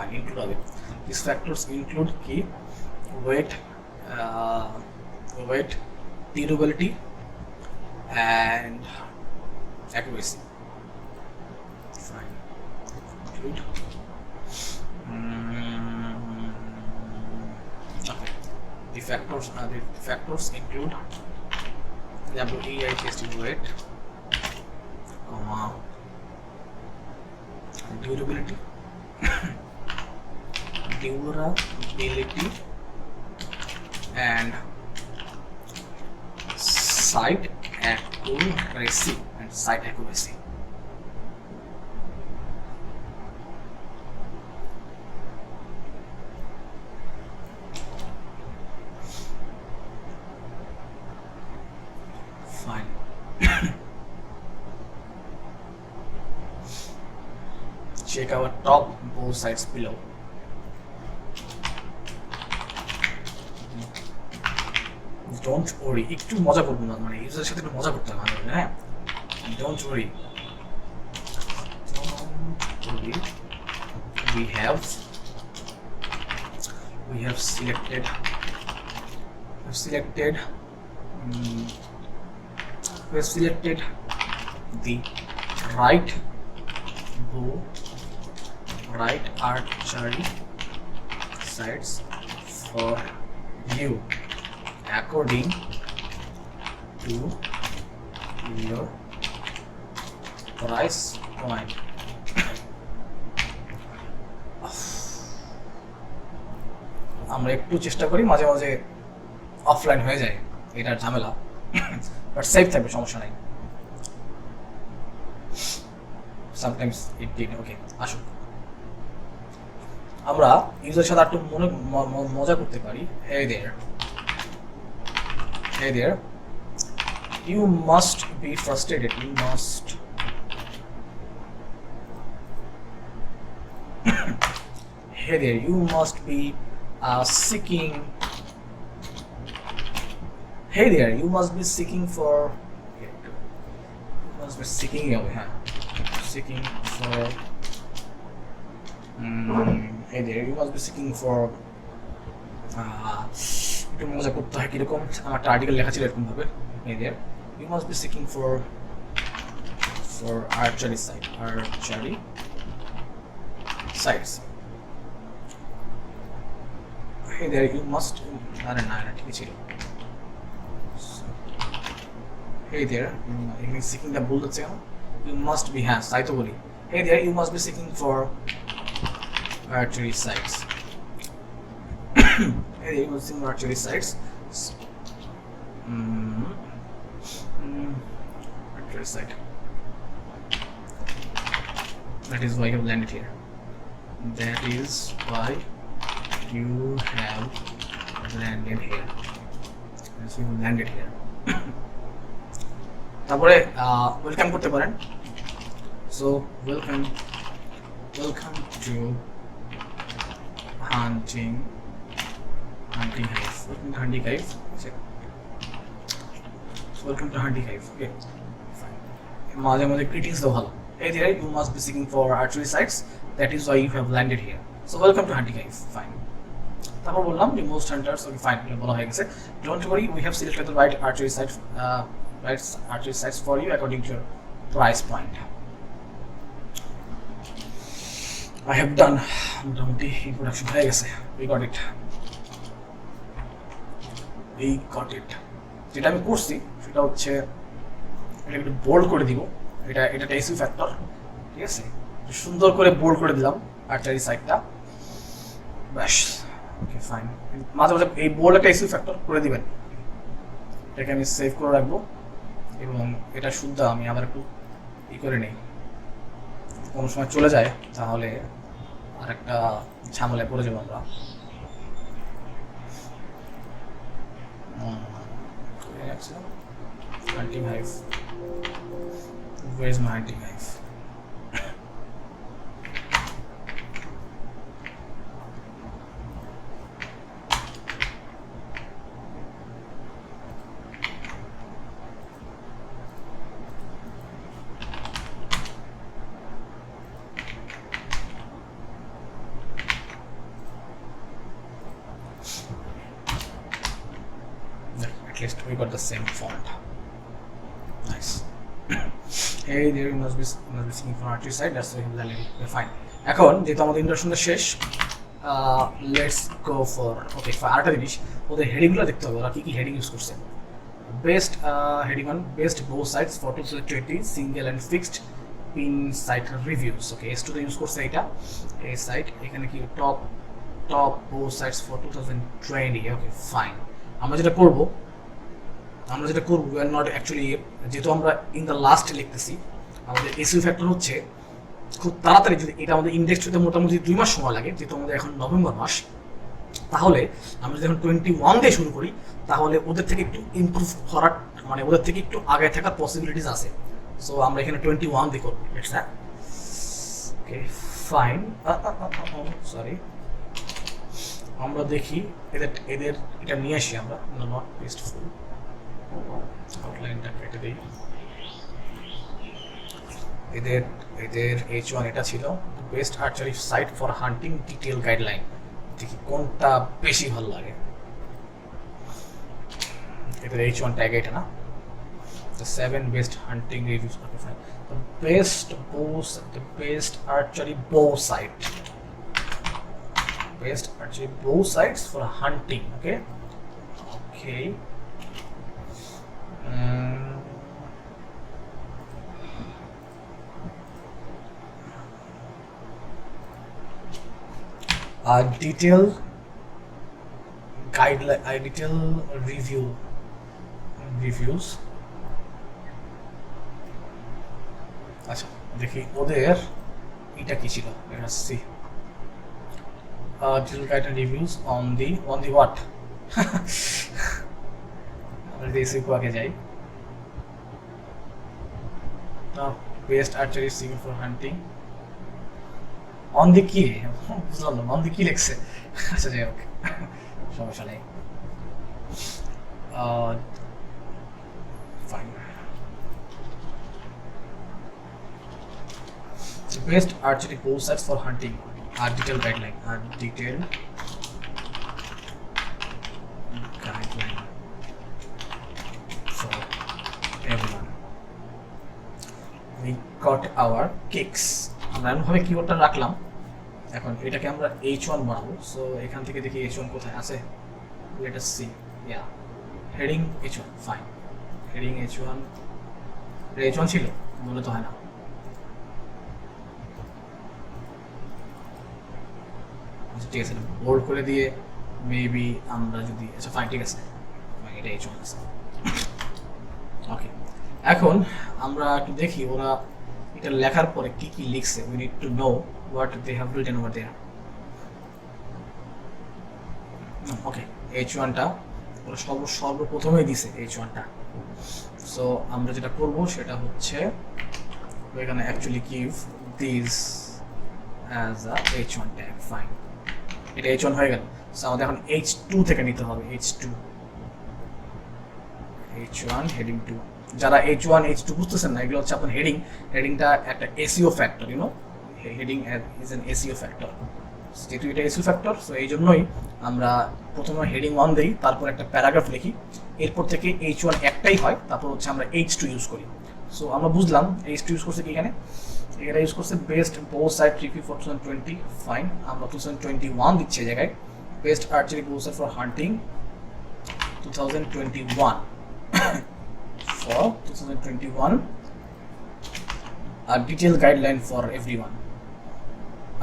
Fine include হবে। This factors include কি wait, durability and accuracy. Fine. Include. Okay. The factors include WEI testing weight, durability, and site accuracy. Fine. Check our top both sides below. Don't worry, একটু মজা করবো না, মানে ইউজারের সাথে একটু মজা করতে হবে আমাদের, হ্যাঁ। Don't worry. We have selected the right bow, right archery sites for you according to your price point. আমরা একটু চেষ্টা করি, মাঝে মাঝে অফলাইন হয়ে যায়, এটার ঝামেলা, বাট সেফ থাকবে, সমস্যা নাই। Sometimes it did. ওকে, আসুন আমরা ইউজারের সাথে একটু মজা করতে পারি। Hey there, you must be frustrated. Hey there, you must be seeking. Hey there, you must be seeking for. You must be seeking for. Hey there, you must be seeking for. একটু মজা করতে হয় কিরকম, আমার একটা article লেখা ছিল এরকম ভাবে। Hey there, you must be seeking for archery sites. Hey there, you must. না ঠিক ছিল। Hey there, seeking the bull হচ্ছে কেন? You must be, হ্যাঁ তাই তো বলি। Hey there, you must be seeking for archery sites. Hey there, you must be seeking for archery sites. Archery site. That is why you have landed here. তারপরে welcome করতে পারেন। So welcome to hunting hive. Welcome to hunting hive. Okay, মাঝে মাঝে greetings দাও ভালো। Hey there, you must be seeking for archery sites. That is why you have landed here. So welcome to hunting hive. Fine. তারপর বললাম যে most hunters, okay fine, বলা হয়ে গেছে। Don't worry, we have selected the right archery sites for you according to your price point. I have done মোটামুটি introduction হয়ে গেছে। We got it. যেটা আমি করছি সেটা হচ্ছে এটা একটু বোল্ড করে দিব। এটা টেসি ফ্যাক্টর, ঠিক আছে, সুন্দর করে বোল্ড করে দিলাম আর্চারি সাইডটা, ব্যাস। ওকে ফাইন, মাঝে মাঝে এই বোল্ড একটা এসি ফ্যাক্টর করে দিবেন। এটাকে আমি সেভ করে রাখবো এবং এটা শুদ্ধ আমি আবার একটু করে নেই, কোনো সময় চলে যায় তাহলে আর একটা ঝামেলায় পড়ে যাবো আমরা। Hunting hive. Where's my hunting hive? least we got the same font. Nice. Hey there, you must be singing from artist side. That's the fine. এখন যেহেতু আমাদের ইন্ট্রোডাকশনটা শেষ, লেটস গো ফর ওকে আরেকটা জিনিস, ওদের হেডিংগুলো দেখতে হবে ওরা কি কি হেডিং ইউজ করছে। Best heading on best both sides for 2020 single and fixed pin sight reviews. Okay S2 তে ইউজ করছে এটা এই সাইট। এখানে কি top both sides for 2020। Okay fine. আমরা যেটা করব উই আর নট অ্যাকচুয়ালি, যেহেতু আমরা ইন দ্য লাস্ট লিখতেছি, আমাদের এসইও ফ্যাক্টর হচ্ছে খুব তাড়াতাড়ি। যদি এটা আমাদের ইন্ডেক্স হতে মোটামুটি 2 মাস সময় লাগে, যেহেতু আমাদের এখন নভেম্বর মাস, তাহলে আমরা যদি এখন 21 দিয়ে শুরু করি তাহলে ওদের থেকে একটু ইমপ্রুভ করার, মানে ওদের থেকে একটু আগে থাকার পসিবিলিটিস আছে। সো আমরা এখানে 21 দিয়ে করবো। It's okay fine. সরি, আমরা দেখি এদের এটা নিয়ে আসি আমরা, নট পেস্টফুল আউটলাইনটা কেটে দিই। এদের H1 এটা ছিল best archery sight for hunting detail guideline. দেখি কোনটা বেশি ভালো লাগে। এদের H1 ট্যাগ এটা না, the 7 best hunting reviews. Okay fine. The best archery bow site. Best archery bow sites for hunting. Okay. Detail guideline, detail reviews. আচ্ছা দেখি ওদের এটা কি ছিল, এটা C detail guideline reviews on the what আমরা দেশে কোয়াকে যাই। Best archery single for hunting on the কি, বুঝলাম না অন দি কি লিখছে। আচ্ছা যাই হোক, সমস্যা নেই। Fine. Best archery bow sites for hunting are detailed guideline. For everyone. We got our kicks. আমরা এমনভাবে কিওয়ার্ডটা রাখলাম, এখন এটাকে আমরা H1 বানাবো। সো এখান থেকে দেখি H1 কোথায় আছে। Let us see. Yeah. Heading H1. Fine. Heading H1. H1 ছিল মনে তো হয় না। ঠিক আছে, বোল্ড করে দিয়ে মেবি আমরা যদি, আচ্ছা ফাইন ঠিক আছে, এটা H1 আছে। ওকে, এখন আমরা একটু দেখি ওরা এটা লেখার পরে কি কি লিখছে। We need to know what they have written over there. Okay, H1টা ওরা সর্বপ্রথমেই দিছে H1টা। সো আমরা যেটা করব সেটা হচ্ছে এখানে actually give this as a H1 tag. Fine, এটা H1 হয়ে গেল। সো আমাদের এখন H2 থেকে নিতে হবে। H1 heading 2। যারা H1 H2 বুঝতেছেন না, এগুলো হচ্ছে আপনার হেডিংটা একটা SEO factor, you know heading is an SEO factor. যেহেতু এটা এসইও ফ্যাক্টর, সো এই জন্যই আমরা প্রথমে হেডিং 1 দেই, তারপর একটা প্যারাগ্রাফ লিখি, এরপর থেকে H1 একটাই হয়, তারপর হচ্ছে আমরা H2 ইউজ করি। সো আমরা বুঝলাম H2 ইউজ করছে কি এখানে ইউজ করছে best bow site review for 2020। Fine, আমরা 2021 দিচ্ছি এই জায়গায়। Best archery bow site for hunting 2021 for 2021, a detailed guideline for everyone,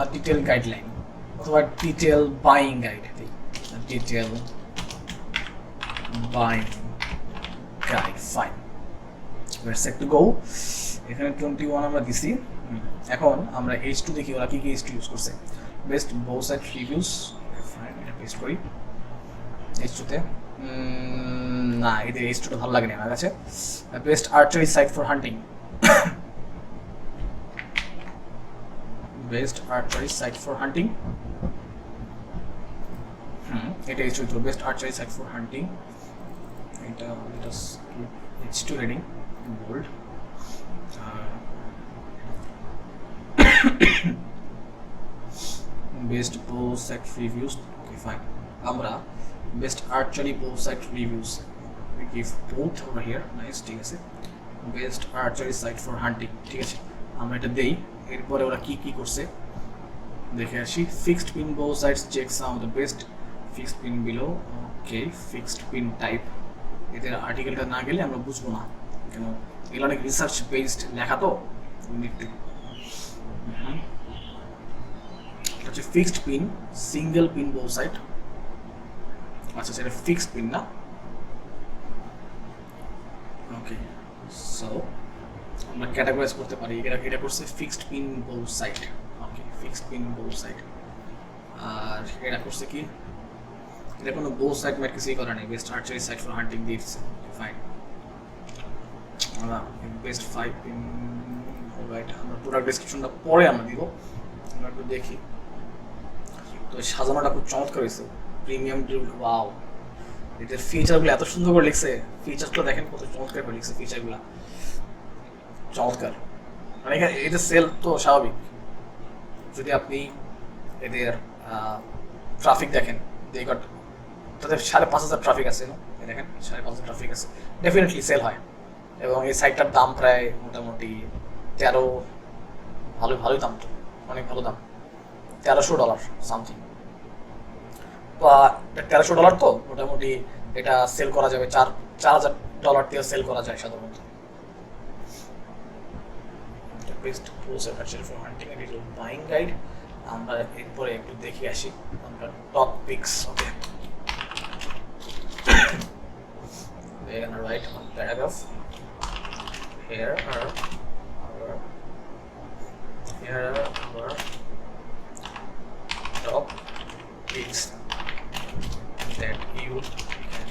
a detailed guideline অথবা detail buying guide, a detail buying guide. Fine, we're set to go. এখানে 21 আমরা দিছি। এখন আমরা H2 দেখি ওরা কি কি H2 ইউজ করছে। Best bow sight reviews. Fine, এটা পেস্ট করি H2 তে। না, এদের H2টা ভালো লাগে না আমার কাছে। Best archery sight for hunting, best archery sight for hunting. এটা H2 তো best archery sight for hunting. এটা H2 reading bold. Best bow sight reviews. Okay fine, আমরা best archery bow sight reviews we give both over here. Nice, ঠিক আছে, best archery sight for hunting, ঠিক আছে, আমরা এটা দেই। এরপরে ওরা কি কি করছে দেখে আসি। Fixed pin bow sights check some the best fixed pin below. Okay, fixed pin type, এদের আর্টিকেলটা না গেলে আমরা বুঝবো না, কেন এগুলো অনেক রিসার্চ বেসড লেখা তো, এটা হচ্ছে ফিক্সড পিন, সিঙ্গেল পিন বো সাইট। আচ্ছা, সেটা ফিক্সড পিন না। ওকে, সো আমরা ক্যাটাগরাইজ করতে পারি, এটা করছে ফিক্সড পিন বো সাইট। ওকে, ফিক্সড পিন বো সাইট। আর এটা করছে কি, এটা কোনো বো সাইট ম্যাট কিছুই করা নেই, বেস্ট আর্চারি সাইট ফর হান্টিং দিচ্ছে। ফাইন, আমরা বেস্ট 5 পিন, রাইট। আমরা প্রোডাক্ট ডেসক্রিপশনটা পরে আমরা দিব, আমরা একটু দেখি। তো সাজানোটা খুব চমৎকার হয়েছে, প্রিমিয়াম ডিউল। ওয়াও, এটার ফিচারগুলো এত সুন্দর করে লিখছে, ফিচারগুলো দেখেন কত চমৎকার করে লিখছে, ফিচারগুলো চমৎকার। মানে এটা সেল তো স্বাভাবিক, যদি আপনি এদের ট্রাফিক দেখেন, তাদের 5,500 ট্রাফিক আছে, দেখেন 5,500 ট্রাফিক আছে, ডেফিনেটলি সেল হয়। এবং এই সাইটটার দাম প্রায় মোটামুটি 13, ভালোই দাম, তো অনেক ভালো দাম, $1300 সামথিং। বা $1300 তো মোটামুটি এটা সেল করা যাবে $4,000 দিয়ে সেল করা যায় সাধারণত। Best process actually for hunting and detail buying guide. আমরা এরপরে একটু দেখে আসি আমরা top picks. Okay, we're gonna write one paragraph. Here are our top picks that you can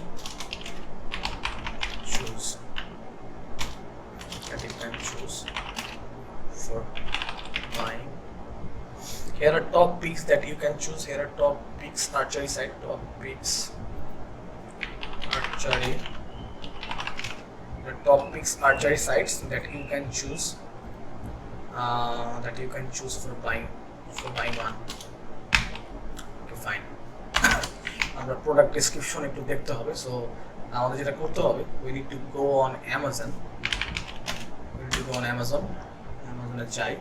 choose for buying. Here are top picks that you can choose. Here are top picks archery site, top picks archery, the top picks archery sites that you can choose for buying one. Okay, fine. আমরা product description একটু দেখতে হবে। So আমাদের যেটা করতে হবে, we need to go on Amazon. অ্যামাজনে যাই।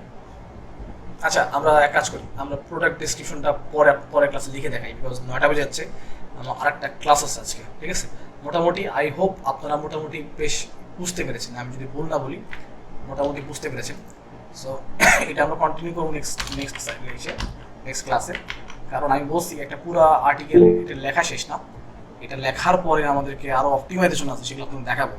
আচ্ছা, আমরা এক কাজ করি, আমরা প্রোডাক্ট ডেসক্রিপশনটা পরে ক্লাসে লিখে দেখাই, বিকজ 9টা বেজে যাচ্ছে, আমার আরেকটা ক্লাস আছে আজকে, ঠিক আছে। মোটামুটি আই হোপ আপনারা মোটামুটি বেশ বুঝতে পেরেছেন, আমি যদি ভুল না বলি মোটামুটি বুঝতে পেরেছেন। সো এটা আমরা কন্টিনিউ করবো নেক্সট ক্লাসে, কারণ আমি বলছি একটা পুরো আর্টিকেল এটা লেখা শেষ না, এটা লেখার পরে আমাদেরকে আরও অপটিমাইজেশন আছে, সেগুলো আপনাকে দেখাবো,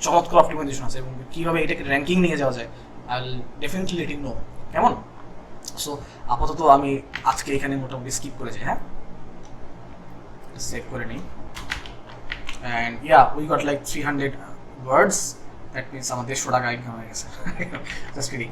চমৎকার অপটিমাইজেশন আছে, এবং কীভাবে এটাকে র্যাঙ্কিং নিয়ে যাওয়া যায়। I will definitely let you know, কেমন? সো আপাতত আমি আজকে এখানে মোটামুটি স্কিপ করে যাই, হ্যাঁ, সেভ করে নিই। And yeah, we got like 300 words, that means আমার 150 টাকা ইনকাম হয়ে গেছে। Just kidding.